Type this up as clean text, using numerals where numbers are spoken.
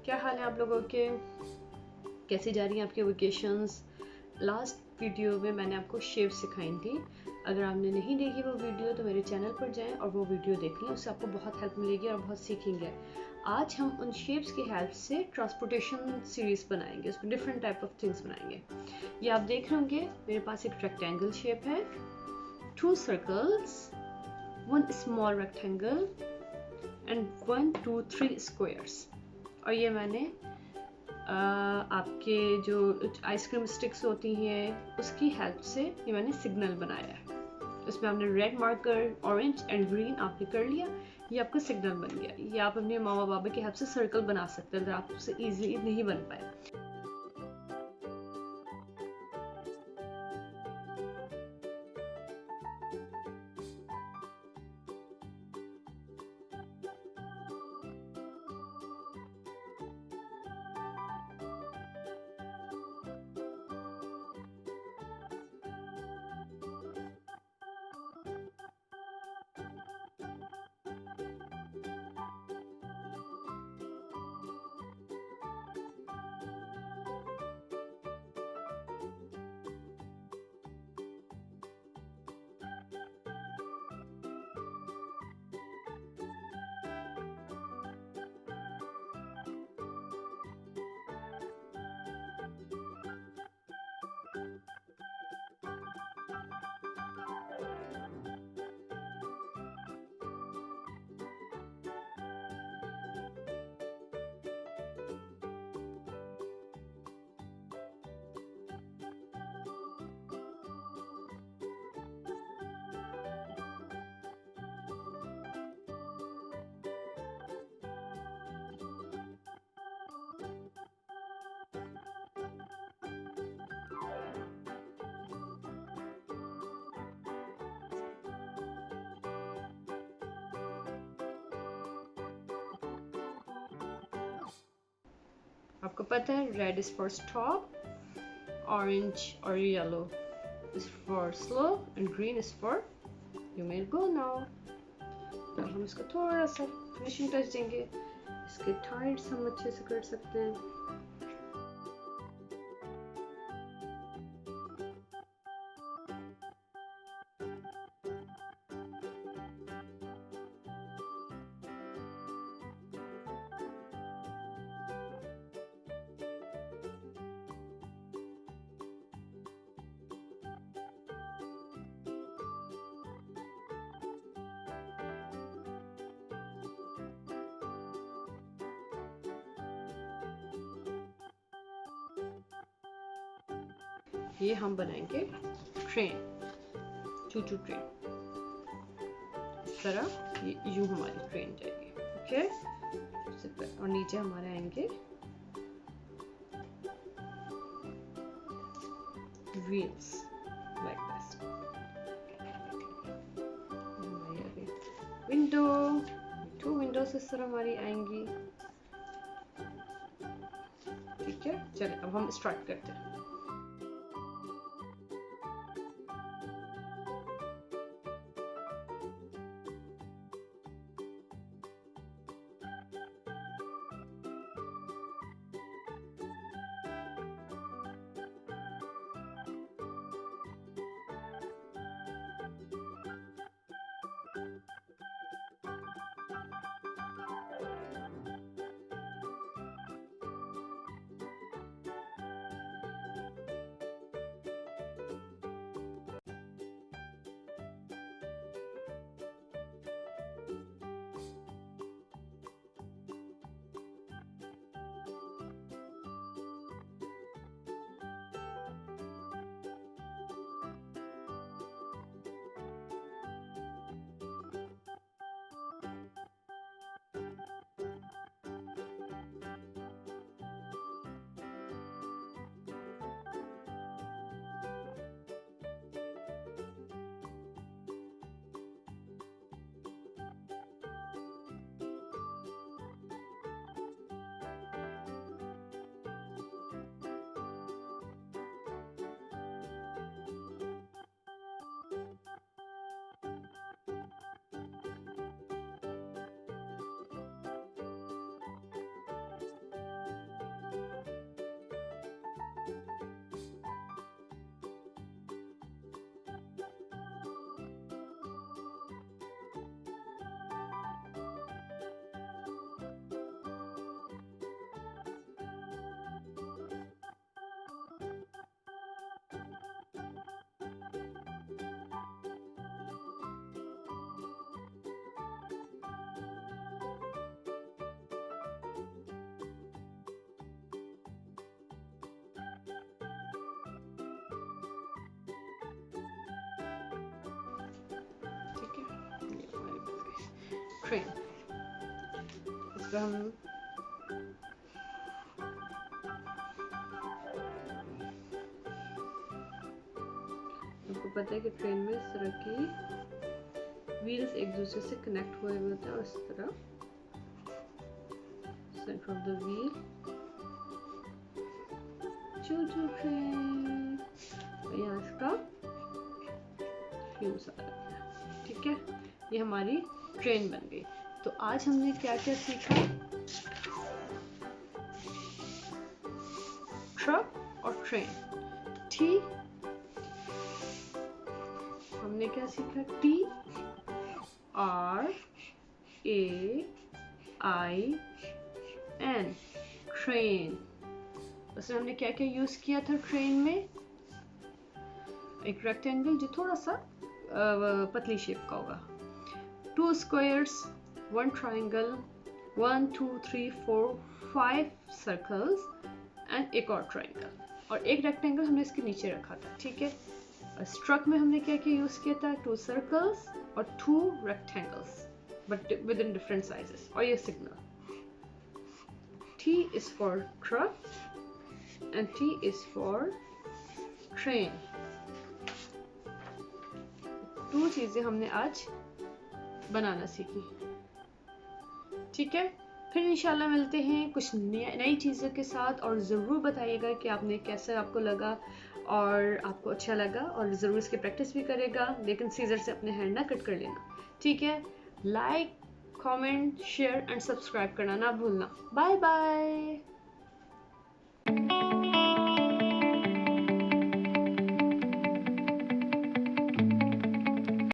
क्या हाल है आप लोगों के? कैसी जा रही हैं आपकी वेकेशंस? लास्ट वीडियो में मैंने आपको शेप सिखाई थी। अगर आपने नहीं देखी वो वीडियो तो मेरे चैनल पर जाएं और वो वीडियो देख लें, उससे आपको बहुत हेल्प मिलेगी और बहुत सीखेंगे। आज हम उन शेप्स की हेल्प से ट्रांसपोर्टेशन सीरीज बनाएंगे, उसमें डिफरेंट टाइप ऑफ थिंग्स बनाएंगे। ये आप देख रहे होंगे मेरे पास एक रेक्टेंगल शेप है, 2 circles, 1 small rectangle and 1 2 3 squares. और ये मैंने आपके जो आइसक्रीम स्टिक्स होती हैं उसकी हेल्प से ये मैंने सिग्नल बनाया है। इसमें आपने red marker, orange and green आपने कर लिया, ये आपका सिग्नल बन गया। ये आप अपने मामा बाबा की हेल्प से सर्कल बना सकते हैं अगर आपसे इजीली नहीं बन पाए। आपको पता है red is for stop, orange और yellow is for slow and green is for you may go now. तो हम इसको थोड़ा सा फिनिशिंग टच देंगे, इसके टाइट्स हम अच्छे से कर सकते हैं। ये हम बनाएंगे ट्रेन, चू-चू ट्रेन। इस तरह ये यूं हमारी ट्रेन जाएगी, ओके। और नीचे हमारे आएंगे wheels like this. Window, 2 Windows इस तरह हमारी आएंगी, ठीक है। चलिए अब हम स्टार्ट करते हैं। ट्रेन। इसका हम आपको पता है कि ट्रेन में इस तरह की व्हील्स एक दूसरे से कनेक्ट हुए होते हैं और इस तरह सेंटर ऑफ द व्हील चू चू ट्रेन, यहाँ इसका फ्यूज आ गया। ठीक है, ये हमारी ट्रेन बन गई। तो आज हमने क्या क्या सीखा? ट्रक और ट्रेन। ठीक, हमने क्या सीखा? TRAIN, train. उसमें हमने क्या क्या यूज किया था ट्रेन में? एक रेक्टेंगल जो थोड़ा सा पतली शेप का होगा, 2 स्क्वायर्स, 1 ट्राइंगल, 1 2 3 4 5 सर्कल्स एंड एक और ट्राइंगल, और एक रेक्टेंगल हमने इसके नीचे रखा था। ठीक है, ट्रक में हमने क्या क्या यूज किया था? 2 सर्कल्स और 2 rectangles but with in different sizes, और ये signal T is for truck and T is for train। 2 चीजें हमने आज बनाना सीखी। ठीक है, फिर इंशाल्लाह मिलते हैं कुछ नई चीज़ों के साथ, और ज़रूर बताइएगा कि आपने कैसा आपको लगा और आपको अच्छा लगा, और ज़रूर इसकी प्रैक्टिस भी करेगा, लेकिन सीजर से अपने हैंड ना कट कर लेना। ठीक है, like, comment, share and subscribe करना ना भूलना। Bye bye.